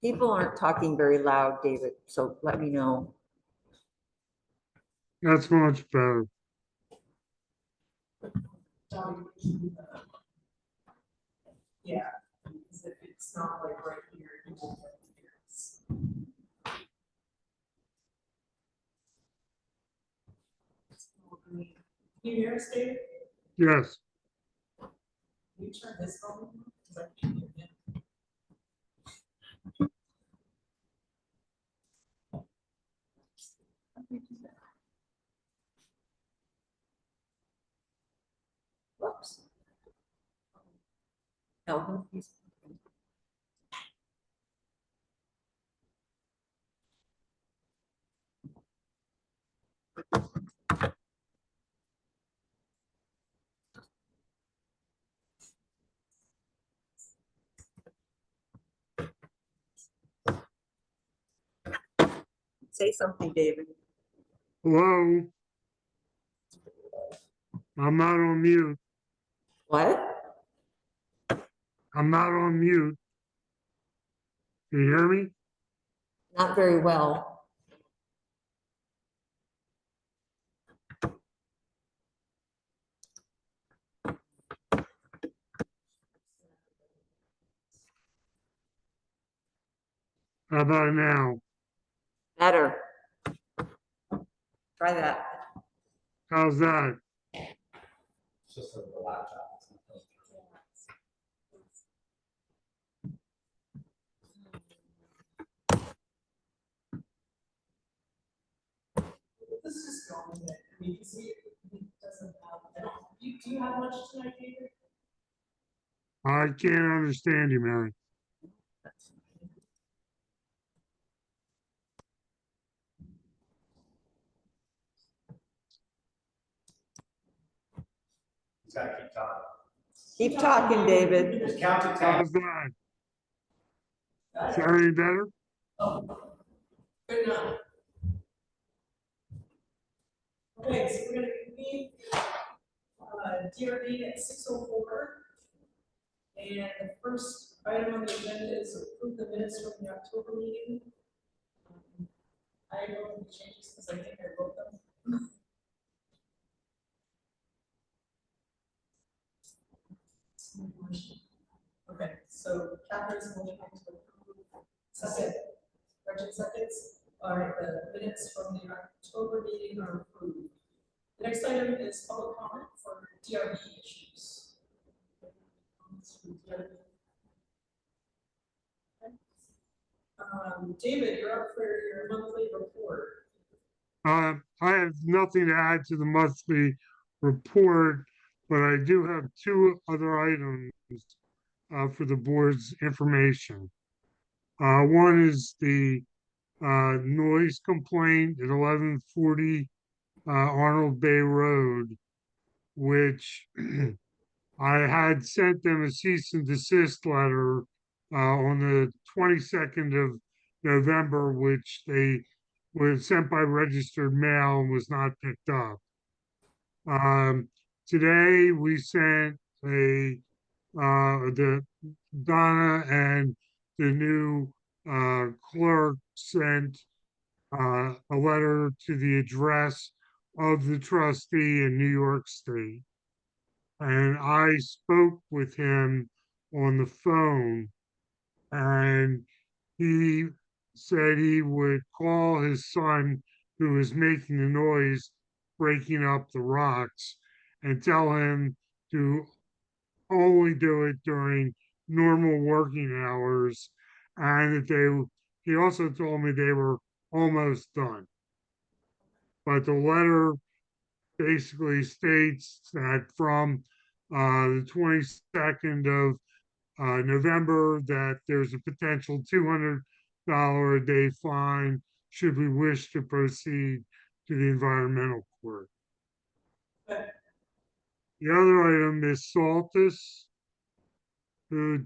People aren't talking very loud, David, so let me know. That's much better. Yeah, because if it's not like right here, you won't get the difference. Can you hear us, Dave? Yes. Can you turn this on? Because I can't hear him. Whoops. No, he's. Say something, David. Hello. I'm not on mute. What? I'm not on mute. Can you hear me? Not very well. How about now? Better. Try that. How's that? It's just a laptop. This is just going with it. I mean, you see, he doesn't have, I don't, do you have much tonight, David? I can't understand you, Mary. He's got to keep talking. Keep talking, David. Just count to 10. How's that? Is that any better? Oh, good enough. Okay, so we're gonna convene DRB at 6:04. And the first item on the agenda is approve the minutes from the October meeting. I don't know the changes because I think I wrote them. Okay, so Catherine's motion to approve. Second. Gretchen seconds. All right, the minutes from the October meeting are approved. The next item is public comment for DRB issues. David, you're up for your monthly report. I have nothing to add to the monthly report, but I do have two other items for the board's information. One is the noise complaint at 1140 Arnold Bay Road, which I had sent them a cease and desist letter on the 22nd of November, which they was sent by registered mail and was not picked up. Today we sent the Donna and the new clerk sent a letter to the address of the trustee in New York State. And I spoke with him on the phone, and he said he would call his son, who was making the noise, breaking up the rocks, and tell him to only do it during normal working hours, and that he also told me they were almost done. But the letter basically states that from the 22nd of November, that there's a potential $200 a day fine should we wish to proceed to the environmental court. The other item is Saltus, who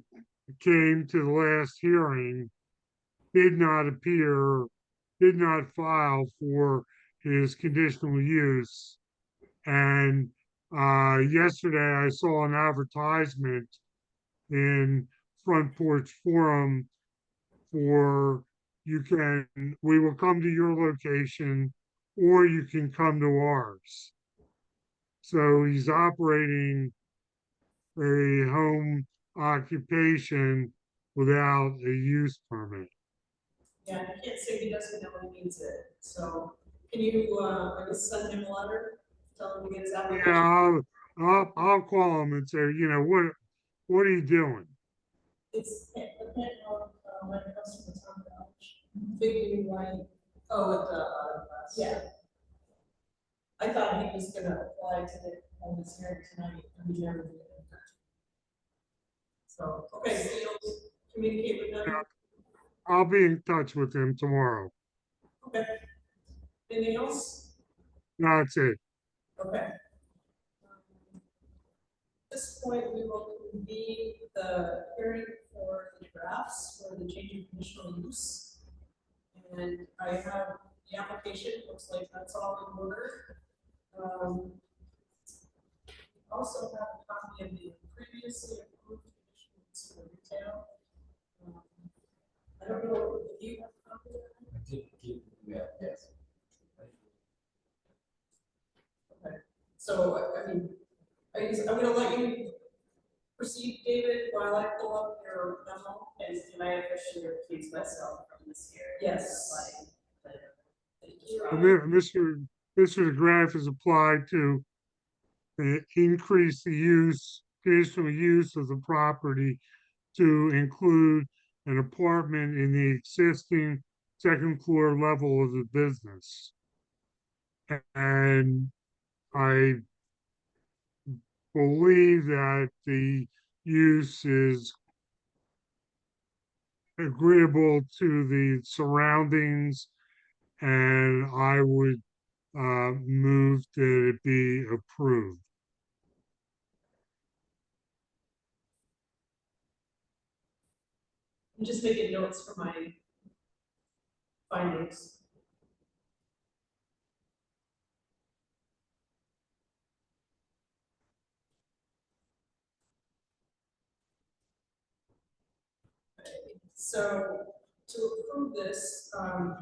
came to the last hearing, did not appear, did not file for his conditional use. And yesterday I saw an advertisement in Front Porch Forum we will come to your location or you can come to ours. So he's operating a home occupation without a use permit. Yeah, I can't say he doesn't know he needs it, so can you, I guess send him a letter, tell him to get his application? Yeah, I'll call him and say, what are you doing? It's a pet of, my customer's on the big new white. Oh, with the, yeah. I thought he was gonna apply to the, on his hearing tonight, and he never did. So, okay, so you'll communicate with them, I'll be in touch with him tomorrow. okay? Anything else? That's it. Okay. At this point, we will convene the hearing for the drafts for the change of conditional use. And I have the application, looks like that's all in order. Also have a copy of the previously approved conditional use for retail. I don't know if you have a copy of that. I did give, yeah, yes. Okay, so, I mean, I'm gonna let you proceed, David, while I pull up your memo. And can I officially recuse myself from this hearing? Yes. Thank you. Mr. DeGraff has applied to increase the conditional use of the property to include an apartment in the existing second floor level of the business. And I believe that the use is agreeable to the surroundings, and I would move that it be approved. I'm just making notes for my findings. So to approve this,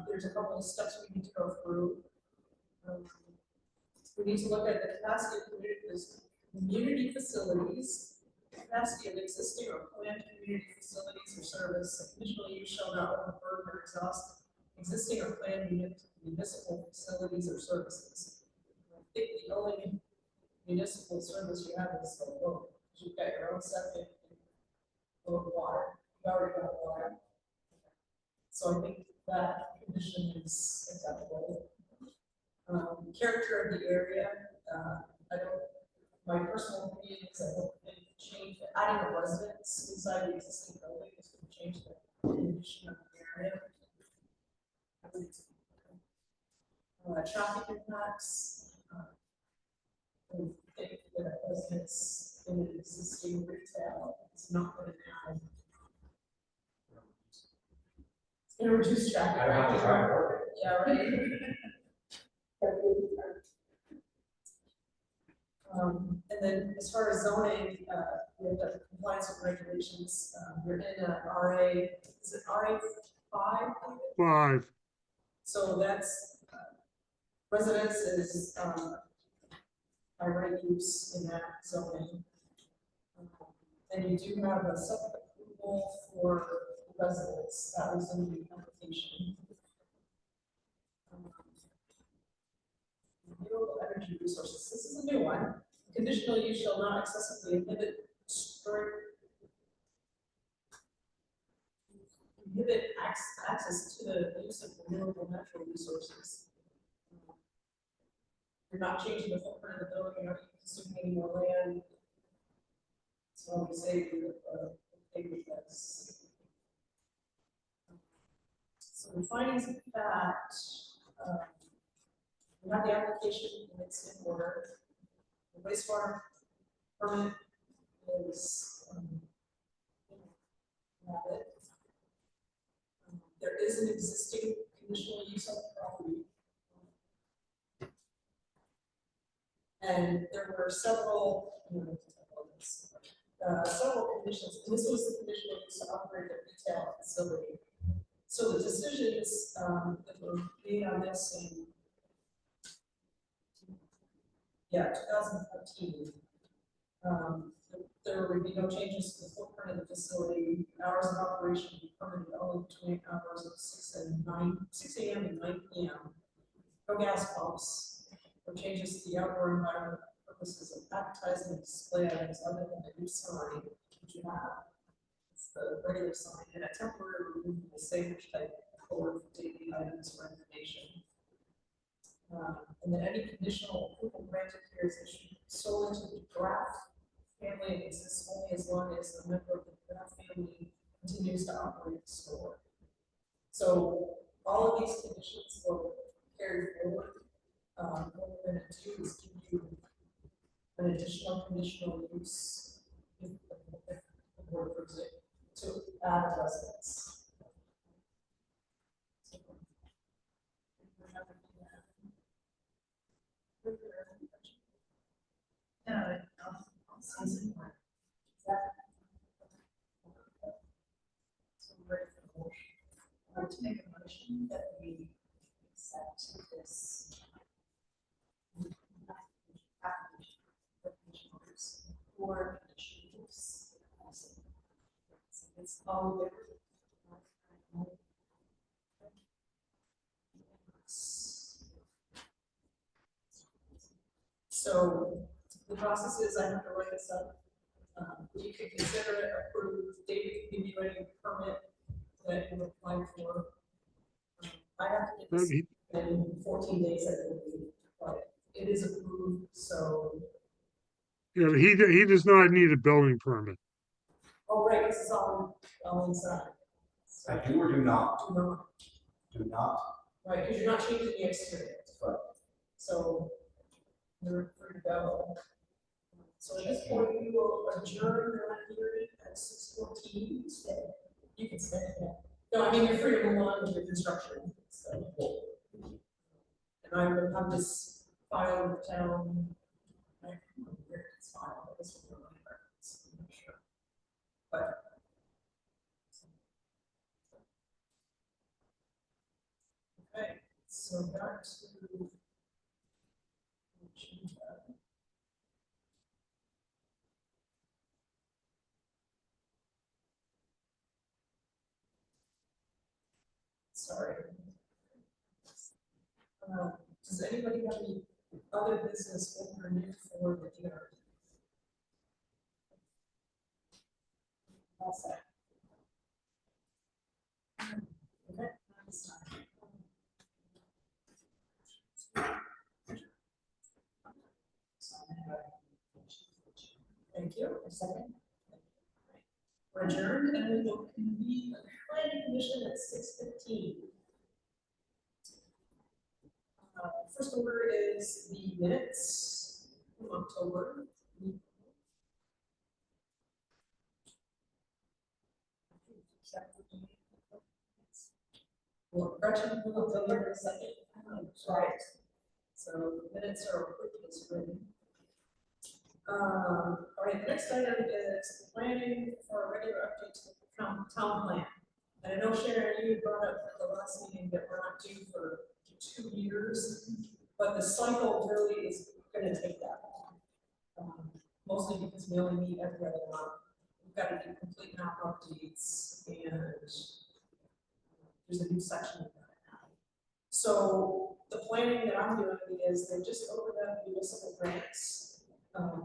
there's a couple of steps we need to go through. We need to look at the capacity of community facilities, capacity of existing or planned community facilities or service. A conditional use shall not overburden or exhaust existing or planned municipal facilities or services. I think the only municipal service you have is the road. You've got your own septic and water. You already got water. So I think that condition is acceptable. Character of the area, I don't, my personal opinion is I don't think change, adding a residence inside the existing building is going to change the condition of the area. Traffic impacts, I think that a residence in an existing retail is not going to add. It's going to reduce traffic. I don't have to try to work it. Yeah, right. And then as far as zoning, we have the compliance with regulations, you're in a RA, is it RA 5? 5. So that's, residence is, by right use in that zoning. And you do have a separate approval for residents, that was in the application. Renewable energy resources, this is a new one. Conditional use shall not excessively inhibit access to the use of renewable natural resources. You're not changing the footprint of the building, you're not consuming any more land. So we say take with this. So the findings of fact, we have the application and it's in order. The wastewater permit is, have it. There is an existing conditional use on the property. And there were several, several conditions, and this was the conditional use to operate a retail facility. So the decisions, that were made on this in, 2014. There would be no changes to the footprint of the facility, hours of operation would be permitted only between hours of 6 a.m. and 9 p.m. No gas pumps, no changes to the outdoor environment for purposes of advertising and display items other than the new sign, which you have. It's the regular sign, and a temporary removal of sandwich type board for daily items for information. And then any conditional approval granted here is issued solely to the draft family and exists only as long as a member of the draft family continues to operate the store. So all of these conditions will carry forward. What we're going to do is give you an additional conditional use if the board approves it to add a residence. Season one. So we're ready for the motion. I'd like to make a motion that we accept this application for conditional use or conditional use. It's all there. So the process is I have to write this up. You can consider it approved. David can give you any permit that you apply for. I have to get this in 14 days, I believe, but it is approved, so. Yeah, but he does not need a building permit. Oh, right, this is all inside. So, I do or do not? do not, Do not. right, because you're not changing the exterior. Right. So you're free to go. So at this point, we will adjourn our hearing at 6:14. You can stay. Yeah. No, I mean, you're free to move on to the construction. So. And I will have this file with the town. I don't know where it's filed, but this will be on my records, I'm not sure. But. Okay, so back to. Sorry. Does anybody have any other business over and new for the DRB? All set. Okay, this time. Thank you. A second. We're adjourned and we will convene the planning commission at 6:15. First order is the minutes from October. Well, Gretchen will deliver a second. Right. So the minutes are approved as written. All right, the next item is planning for a regular update to the town plan. And I know Sharon, you brought up at the last meeting that we're not due for 2 years, but the cycle really is going to take that long. Mostly because we only meet every other month. We've got to do complete map updates, and there's a new section of that now. So the planning that I'm doing is they just opened up municipal grants,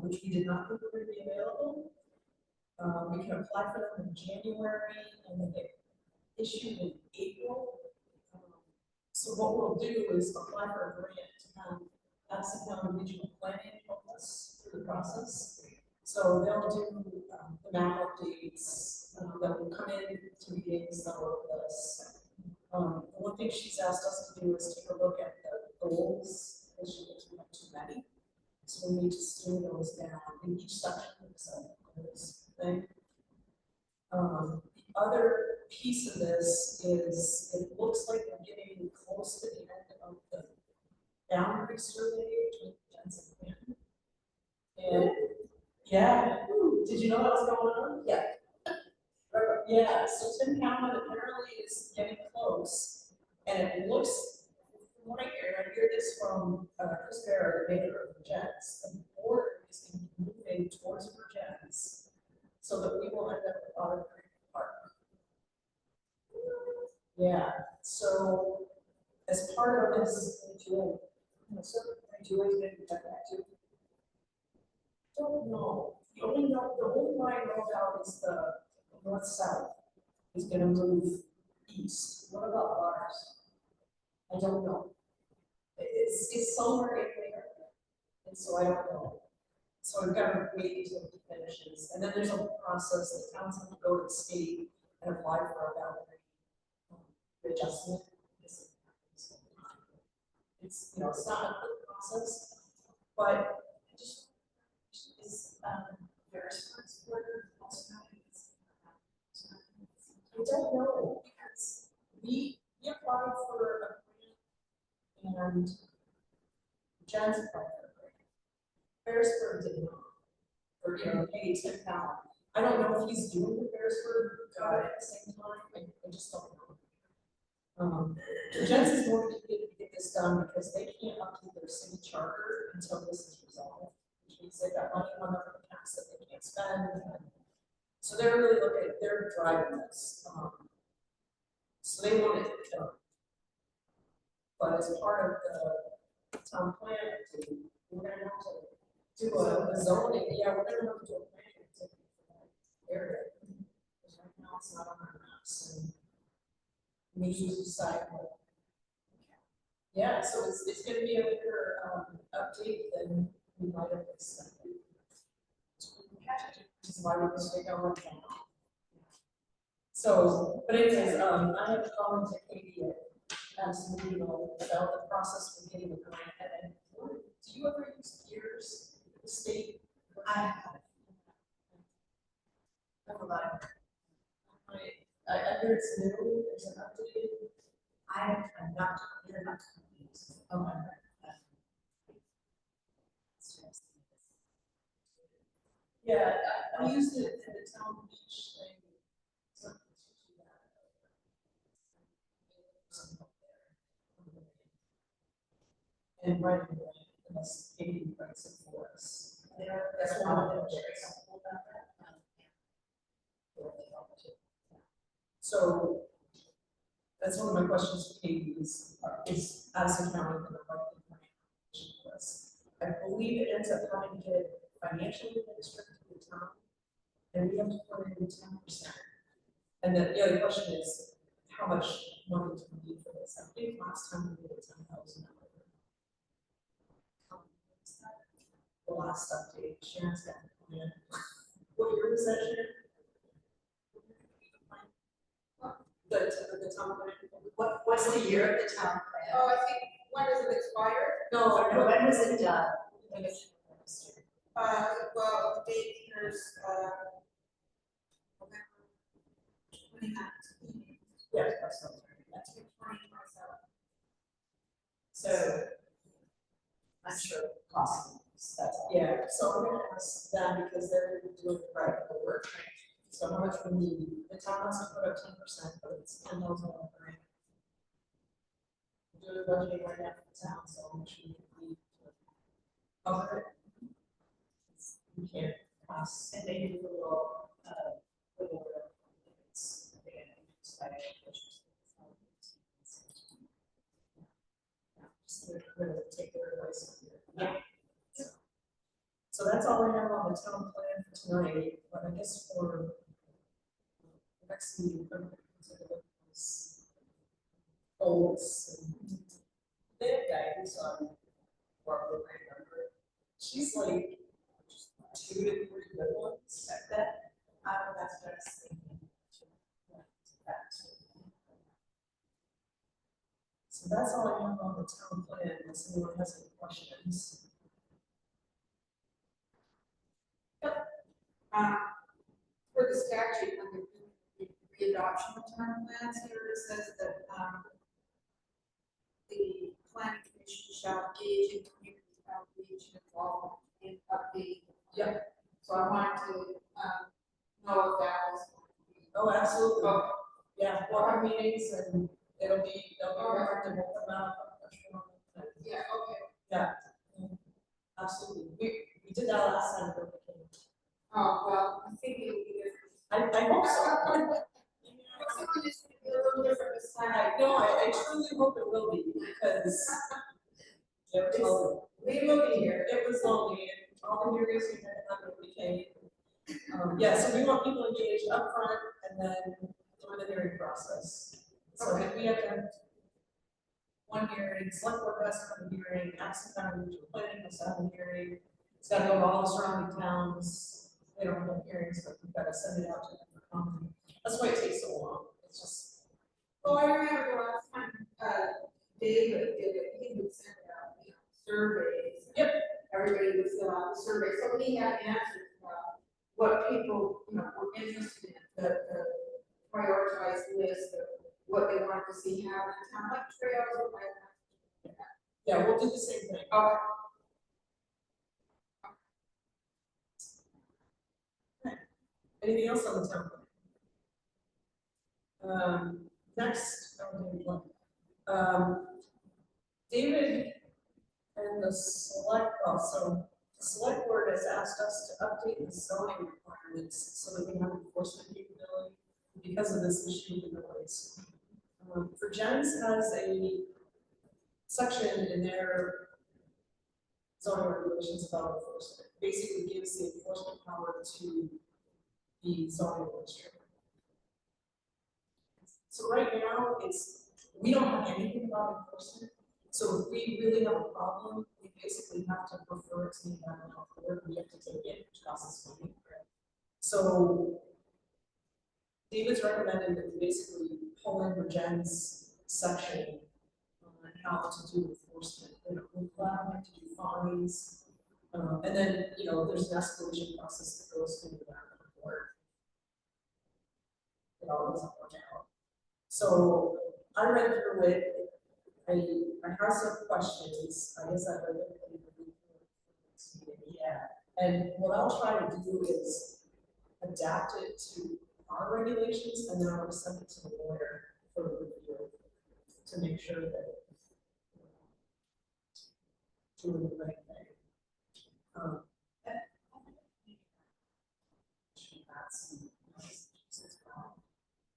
which we did not think were going to be available. We can apply for them in January and they get issued in April. So what we'll do is apply for a grant to have Madison County Regional Planning help us through the process. So they'll do the map updates, that will come in to meetings, they'll work with us. The one thing she's asked us to do is take a look at the goals, because she thinks we have too many. So we need to slow those down in each section of this thing. The other piece of this is it looks like we're getting close to the end of the boundary survey between Jensen and Canton. And yeah, did you know what was going on? Yeah. yeah, so Tim Cameron apparently is getting close, and it looks, from what I hear this from Chris Barrett, the mayor of Virgins, the board is going to be moving towards Virgins, so that we will end up with Otter Creek Park. Yeah, so as part of this, don't know. The only one I know about is the north-south is gonna move east. What about ours? I don't know. It's somewhere in there, and so I don't know. So we've got to wait until he finishes, and then there's a whole process, the towns have to go to the state and apply for a boundary adjustment. It's, you know, it's not a quick process, but just is Beresford's border also not? I don't know, because we applied for a grant and Jen's applied for a grant. Beresford did not, or, you know, paid £10. I don't know if he's doing the Beresford at the same time, I just don't know. Jen's is more to get this done because they can't update their city charter until this is resolved, which means they've got money on their accounts that they can't spend. So they're really looking, they're driving this. So they want it done. But as part of the town plan, we're gonna have to do a zoning, yeah, we're gonna have to do a plan for that area. Because right now it's not on our maps, and we need to decide what. Yeah, so it's gonna be a bigger update than we might have expected. Which is why we're gonna take our time. So, but anyways, I have a comment to Katie at some meeting about the process for getting the grant. And do you ever use peers at the state? I have. I hear it's new, there's an update. I'm not, you're not. Oh, yeah, I used it in the town beach thing. And right away, unless Katie writes it for us. That's one of the very helpful about that. So that's one of my questions to Katie is Addison County going to write the grant for us? I believe it ends up having to get financially administered to the town, and we have to put in 10%. And then the other question is, how much money do we need for this? I think last time we did $10,000. The last update, Sharon's got the plan. What year was that, Sharon? The town plan. What's the year of the town plan? Oh, I think, when does it expire? No, when was it done? Well, the date here is, November 2019. Yes, that's not right. That's 2027. So I'm sure possible. That's all. Yeah, so I'm gonna ask them because they're doing the right work. So how much we need, the town has to put up 10%, but it's $10,000 grant. We're doing budgeting right now for the town, so how much we need to cover it. We can't pass, and they do a little, it's, again, it's like, just to take their advice here. Yeah. So that's all I have on the town plan for tonight, but I guess for the next meeting, I'm going to consider those goals. And they have guidance on what we're going to remember. She's like 2 to 3 good ones at that. That's what I was thinking. So that's all I have on the town plan, unless anyone has any questions. For the statute, when they're doing the readoption of town plans, here it says that, the planning commission shall engage in community outreach and involvement in updating. Yep. So I wanted to, know if that was. Oh, absolutely. Okay. Yeah, we'll have meetings and they'll be recorded and we'll put them out. Yeah, okay. Yeah, absolutely. We did that last time. But we came. Oh, well, I think it'll be different. I hope so. It's gonna be a little different this time. I truly hope it will be because it was, We will be here. it was lonely and all the hearings we had really came. Yeah, so we want people engaged up front and then through the hearing process. So Okay. we have to have one hearing, select board has to have a hearing, Access County Regional Planning has to have a hearing. It's gotta go to all the surrounding towns. They don't have hearings, but we've gotta send it out to them for comment. That's why it takes so long. It's just, Well, I remember the last time, David did it, he would send out, surveys. Yep. Everybody would fill out the survey, so we had answers about what people, were interested in, the prioritized list of what they wanted to see happen in town, like trails or like. yeah, we'll do the same thing. Okay. Anything else on the town plan? Next, David and the so the select board has asked us to update the zoning requirements so that we have enforcement capability because of this issue with the noise. Virgins has a section in their zoning regulations about enforcement, basically gives the enforcement power to the zoning administrator. So right now, we don't have anything about enforcement. So if we really have a problem, we basically have to refer it to the environmental court, we have to take it, which costs us money. So David's recommended that we basically pull in Virgin's section on how to do enforcement, we allow him to do fines. And then, there's an escalation process that goes through the environmental court. It all doesn't work out. So I read through it. I have some questions. I guess I read it. Yeah. And what I'll try to do is adapt it to our regulations, and then I'll send it to the lawyer for review to make sure that doing the right thing.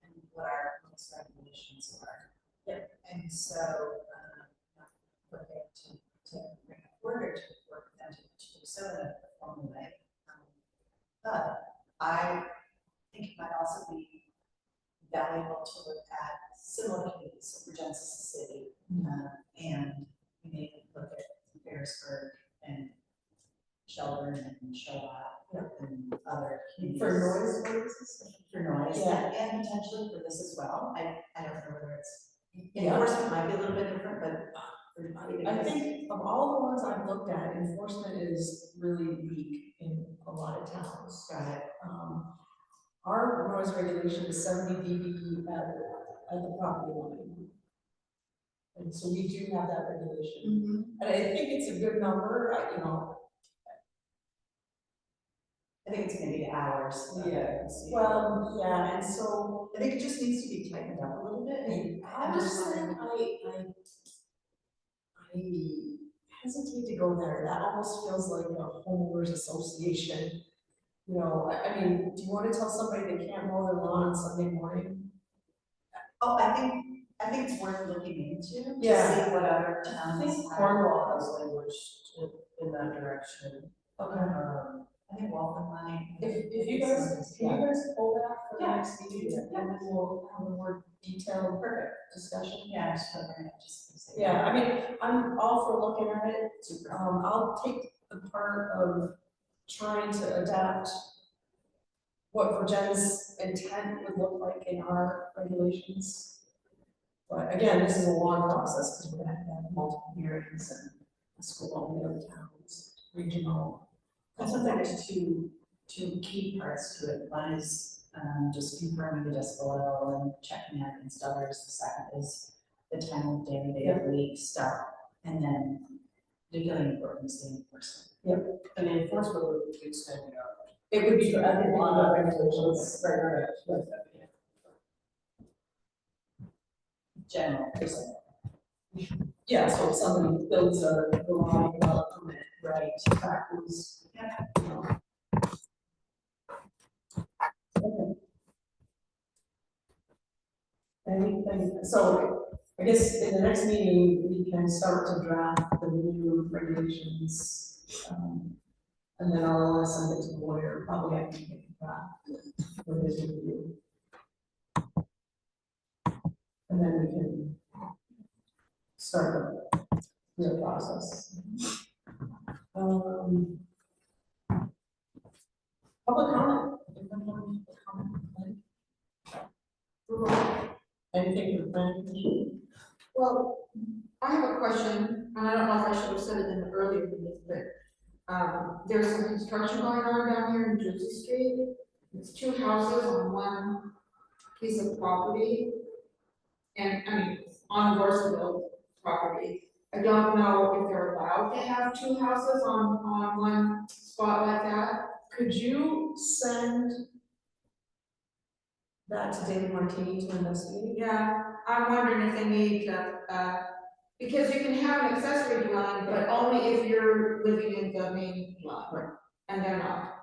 And what our most regulations are. Yeah. And so, not looking to bring a order to work with them to do so in a formal way. But I think it might also be valuable to look at similar communities, so Genesis City, and we may look at Harrisburg and Shelburne and Charlotte and other communities. For noise ordinances? For noise, Yeah. and potentially for this as well. I don't know whether it's, Yeah. enforcement might be a little bit different, but. I think of all the ones I've looked at, enforcement is really weak in a lot of towns. Got it. Our noise regulation is 70 dB at the property line. And so we do have that regulation. And I think it's a good number, I think it's gonna be the hours. Yeah. Well, yeah, and so I think it just needs to be tightened up a little bit. I hesitate to go there. That almost feels like a homeowners association. I mean, do you want to tell somebody they can't mow their lawn on Sunday morning? Oh, I think it's worth looking into. To Yeah. see what other I towns think have. Cornwall has language in that direction. Okay. I think Waltham might. If you guys, can you guys pull that for the next meeting, and then we'll have a more detailed discussion? Yeah, just. Yeah, I mean, I'm all for looking at it. I'll take the part of trying to adapt what Virginia's intent would look like in our regulations. But again, this is a long process because we're gonna have multiple hearings and the school, all the other towns, regional. I think there's two key parts to it. One is just confirming the decibel level and checking that against others. The second is the time of day, the week stuff, and then particularly important is the enforcement. And the enforcement would be extended out. It would be for every one of the regulations. Right. general percent. Yeah, so if somebody builds a garage without a permit, Right. that was. Okay. Anything, so I guess in the next meeting, we can start to draft the new regulations. And then I'll send it to the lawyer, probably I can get that for his review. And then we can start the process. Public comment? Anyone have a comment? Anything for the planning commission? Well, I have a question, and I don't know if I should have said it in the earlier meeting, but, there's some construction going on down here in Jersey Street. It's 2 houses on one piece of property. And, I mean, on Varsaville property. I don't know if they're allowed to have 2 houses on one spot like that. Could you send that to David Martini to investigate? Yeah, I'm wondering if they need to, because you can have an accessory dwelling, but only if you're living in the main lot. Right. And they're not.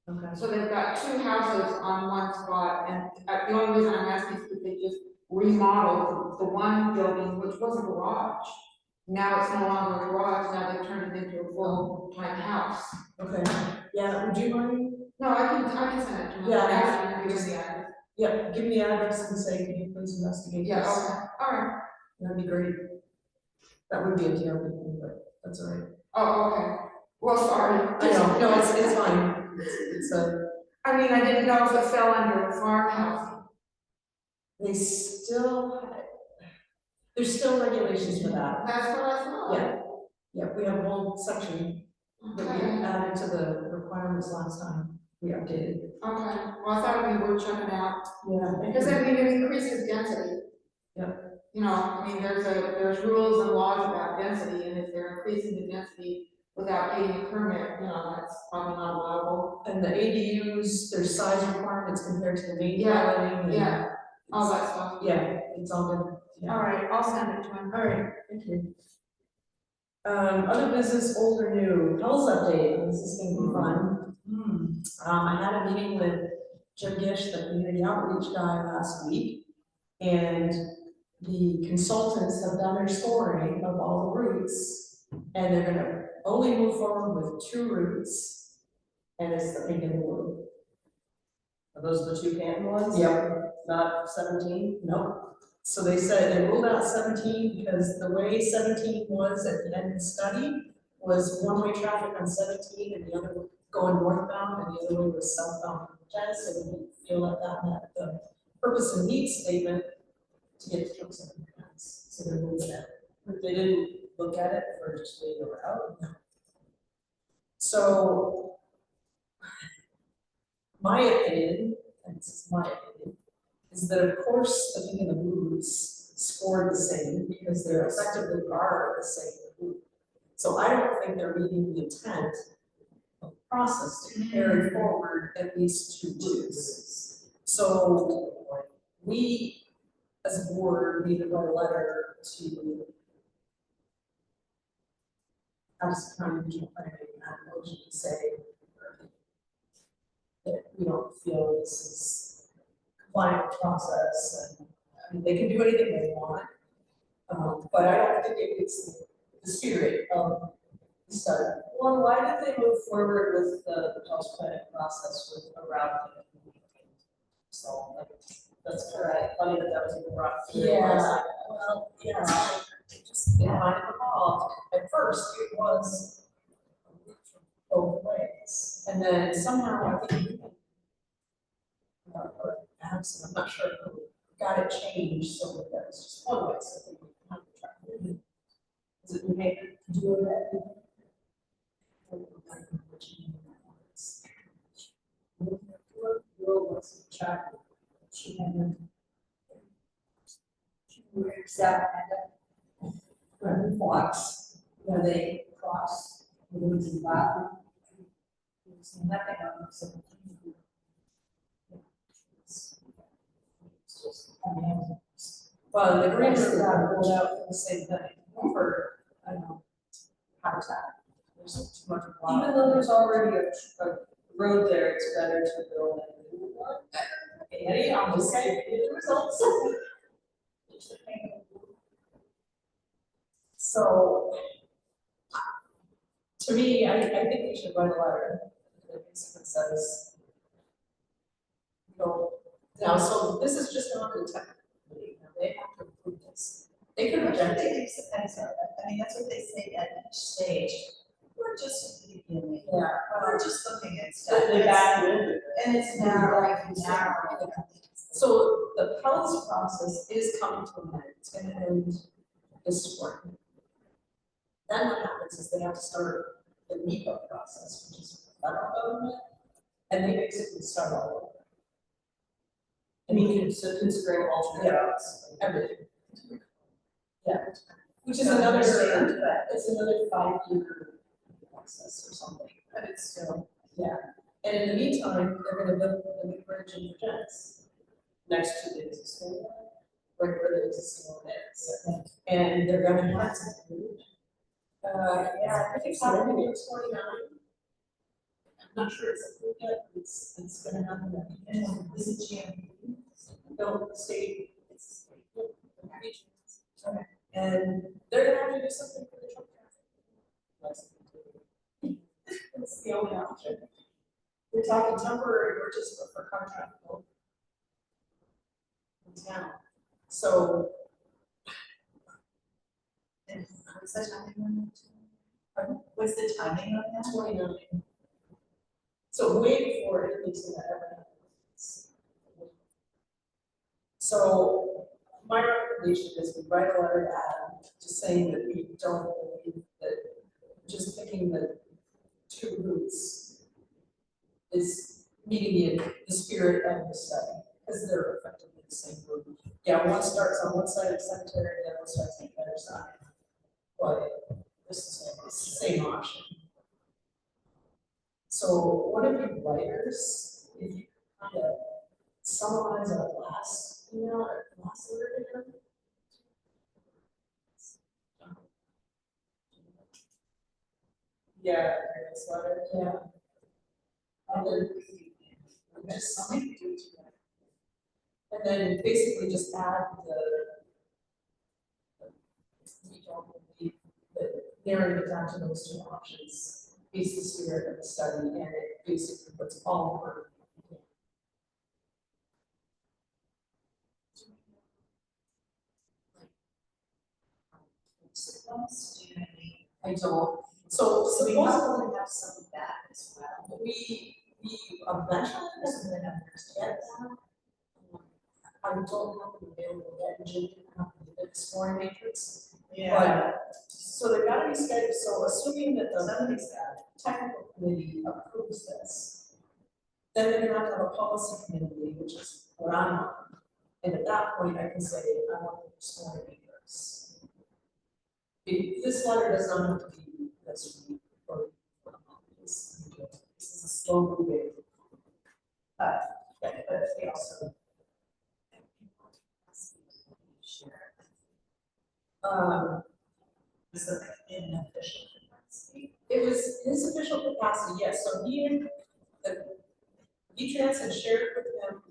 Okay. So they've got 2 houses on one spot, and the only reason I'm asking is because they just remodeled the one building, which was a garage. Now it's no longer a garage, now they've turned it into a full-time house. Okay, yeah, would you mind? No, I can send it to them. Yeah, Actually, give me the address. Yeah, give me the address and say, can you please investigate this? Yeah, okay, all right. That'd be great. That would be a DRB thing, but that's all right. Oh, okay. Well, sorry. I know, no, it's fine. It's a, I mean, I didn't know if it fell under a farmhouse. they still, there's still regulations for that. That's what I thought. Yeah, yeah, we have a whole section that we Okay, added to the requirements last time. We updated. okay. Well, I thought it'd be worth checking out. Yeah. Because I mean, it increases density. Yeah. You know, I mean, there's rules and laws about density, and if they're increasing the density without getting a permit, you know, that's probably not allowable. And the ADUs, there's size requirements compared to the main Yeah, dwelling. and yeah, all it's- that stuff. Yeah, it's all good. Yeah. All right, I'll send it to him. All right, thank you. Other business, old or new, Hell's update, this is gonna be fun. I had a meeting with Jim Gish, the community outreach guy, last week. And the consultants have done their scoring of all the routes. And they're gonna only move forward with 2 routes. And it's the pink and the blue. Are those the 2 Canton ones? Yep. Not 17? Nope. So they said they ruled out 17 because the way 17 was at the end of the study was one-way traffic on 17 and the other going northbound and the other way was southbound from 10, so they didn't feel that that met the purpose and need statement to get the trucks in the hands. So they're moving it. But they didn't look at it for just being around? So my opinion, and this is my opinion, is that of course the pink and the blues scored the same because they're effectively are the same route. So I don't think they're meeting the intent of the process to carry forward at least 2 routes. So we, as a board, need to write a letter to House County Regional Planning and motion to say that we don't feel this is compliant with process, and I mean, they can do anything they want. But I don't think it meets the spirit of the study. Well, why did they move forward with the house planning process with a route? So, like, that's correct, funny that that was even brought through. Well, yeah, it just, it might have evolved. At first, it was both ways, and then somehow I think or perhaps, I'm not sure who got it changed, so that was just one way, so I think we have to try to do it. Is it okay to do that? Flux, where they cross the woods and bathroom. There's nothing on the 17th. It's just, I mean, But the grants got rolled out for the same thing, for, I don't know, habitat. There's too much. Even though there's already a road there, it's better to build a new one. Eddie, I'm just saying, the results. So, to me, I think we should write a letter that basically says, you know, now, so this is just not the technical committee, now they have to approve this. They could reject it. I mean, that's what they say at each stage. We're just at the beginning. Yeah. We're just looking at stuff. They back in. And it's now, like, now. So the Pellets process is coming to an end, it's gonna end this spring. Then what happens is they have to start the NEPA process, which is federal government, and they basically start all over. I mean, so considering alternatives. Everything. Yeah, which is So another, understand, but it's another 5-year process or something, but it's still. yeah. And in the meantime, they're gonna build a new bridge in Virginia next to the existing one, right where the existing one is. And they're gonna have to do, yeah, I think it's happening in 29. I'm not sure it's approved yet, but it's gonna happen at the end. Is it GM? No, the state, it's the state, the regions. Okay. And they're gonna have to do something for the truck traffic. It's the only option. We're talking temporary bridges, but for contract build. In town. So, And what's the timing on that? What's the timing on that? 29. So way before anything's gonna ever happen. So my recommendation is we write a letter to Adam, just saying that we don't believe that just picking the 2 routes is meeting the spirit of the study, because they're effectively the same route. Yeah, one starts on one side of the cemetery, the other one starts on the other side. But this is the same option. So one of you writers, if you kind of summarize our last email or last letter to him. Yeah, this letter, yeah. And then just and then basically just add we don't believe that narrowing it down to those 2 options is the spirit of the study, and it basically puts all of our. 6 months, do you know what I mean? I don't, so So we supposedly probably have some of that as well. we eventually Some of the numbers, get that. I don't have it available yet, Jim didn't have the scoring matrix. But, so they've got to be scheduled, so assuming that the technical committee approves this, then they're gonna have to have a policy committee, which is what I'm on. And at that point, I can say, I want the scoring matrix. This letter does not have to be this week or this is a slow moving. But they also. Is it in official capacity? It was his official capacity, yes, so he and V-Trans had shared with him.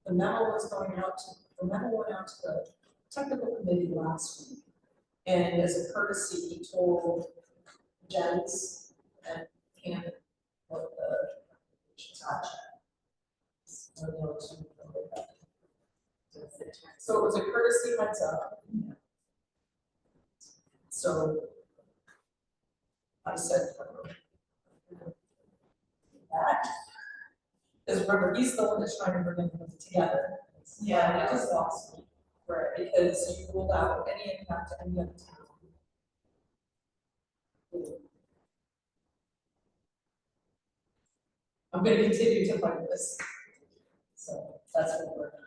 The memo went out to the technical committee last week. And as a courtesy, he told Jens and Cam what the gotcha. So it was a courtesy heads up. So I said, that. Because remember, he's the one that's trying to bring them together. Yeah, I just lost me, right, because you ruled out any impact to any other town. I'm gonna continue to fight this. So that's what we're doing.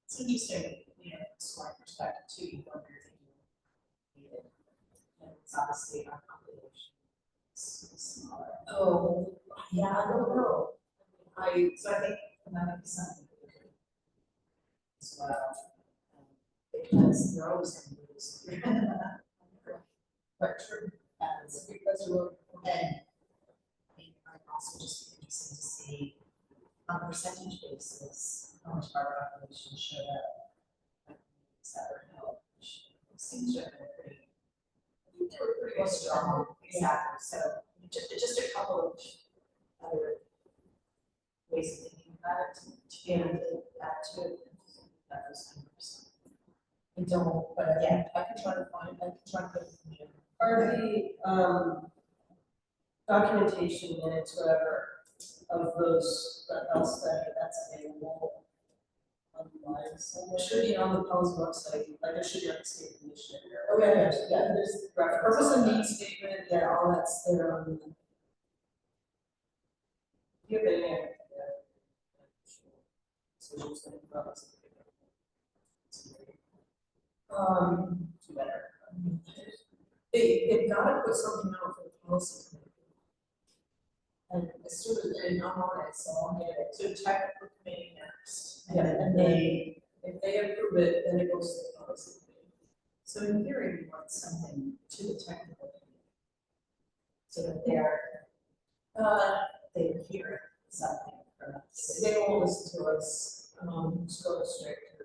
So you say, you know, scoring perspective too, you wonder if you need it. And it's obviously our population is smaller. Oh, yeah, I don't know. So I think that might be something. as well. Because you're always going to lose. But true, And because we're, then I think I'd also just be interested to see on a percentage basis, how much of our population showed up. That were held, which seems to have been pretty, they were pretty strong. exactly, so just a couple of other ways of thinking about it, to be able to add to it, that those numbers. I don't, but Yeah. I can try to find, I can try to put it in here. Are the, documentation minutes, whatever, of those, that else that's available online somewhere? Should be on the Pell's website, like it should be on the state commission. Oh, yeah, there's the purpose and need statement, yeah, all that's there on the. You have it in there. So just think about it. Better. They've gotta put something out for the policy committee. And as soon as, and I'm on it, so I'll get it. So technical committee next. Yeah, and then if they approve it, then it goes to the policy committee. So in theory, we want something to the technical committee. So that they hear something from us. They won't listen to us, just go straight to the.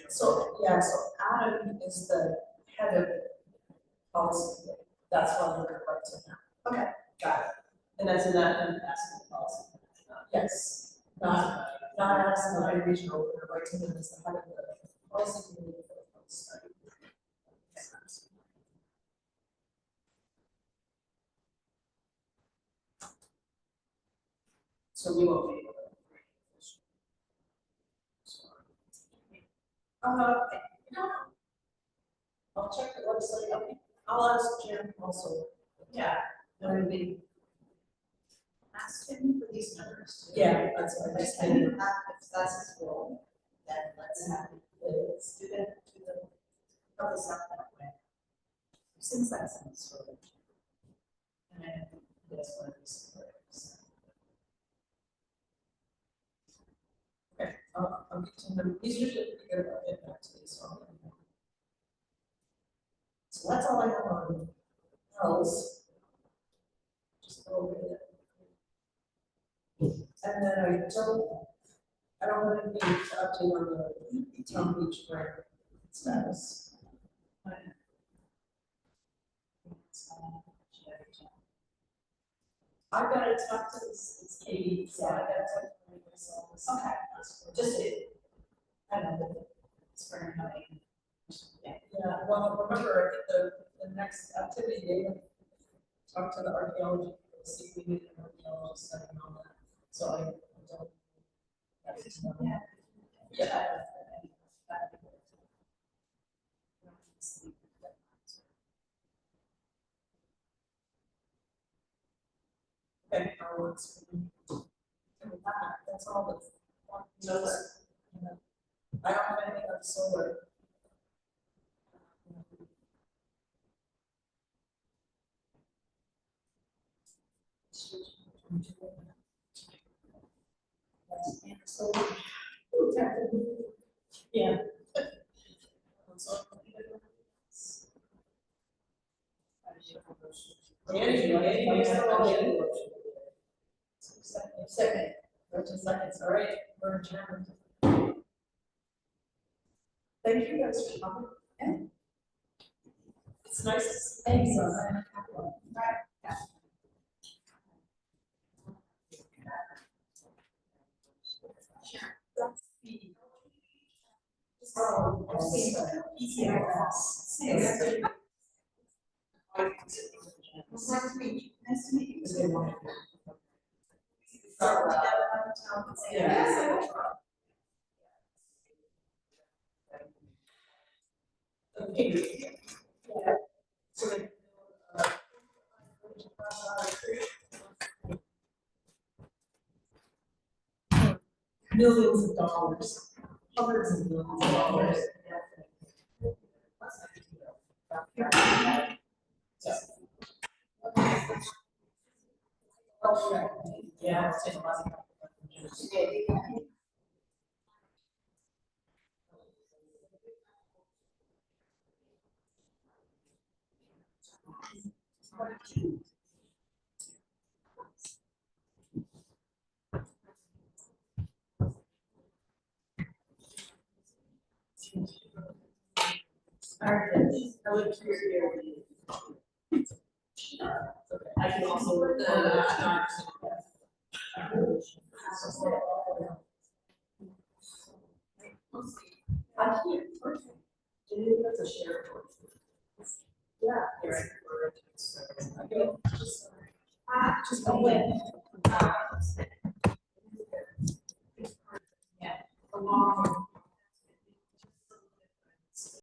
So, yeah, so Adam is the head of policy committee. That's why we're gonna write to him. Okay, got it. And that's in that, and Asking the policy. yes, not us, not a regional, we're gonna write to him as the head of the policy committee for the policy study. So we won't be able to. No. I'll check the website, I'll ask Jim also. Yeah, that would be. Ask him for these numbers. too. Yeah, that's what I Like, just and did. if that's his role, then let's have, let's do that, help us out that way. Since that's in the story. And I think that's one of these stories. Okay, I'll get to them, he's usually pretty good about getting back to me, so I'll let him know. So that's all I have on else. Just a little bit. And then I don't have anything to update on the Town Beach grant status. I've got to talk to this, it's Katie, so I got to talk to her myself. Okay, just it. I don't know, it's for having. Yeah. Yeah, well, remember, I think the next activity day, talk to the archaeology, people, see if we need an archaeologist study on that. So I don't. Have to know. Yeah. Yeah. Okay, our works. And with that, that's all the. Solar. I don't have anything on solar. Yeah. Andy makes the motion. Second, 13 seconds, all right, we're adjourned. Thank you guys for coming. And it's nice to see. Thanks. That's the. Oh, Nice to meet you. Good morning. Yeah. Okay. Yeah. So, millions of dollars, hundreds of millions of dollars. Yeah, it's just a lot of. Alright, I would choose here. I can also. I can't. That's a share. Yeah. You're right. Okay, just go in.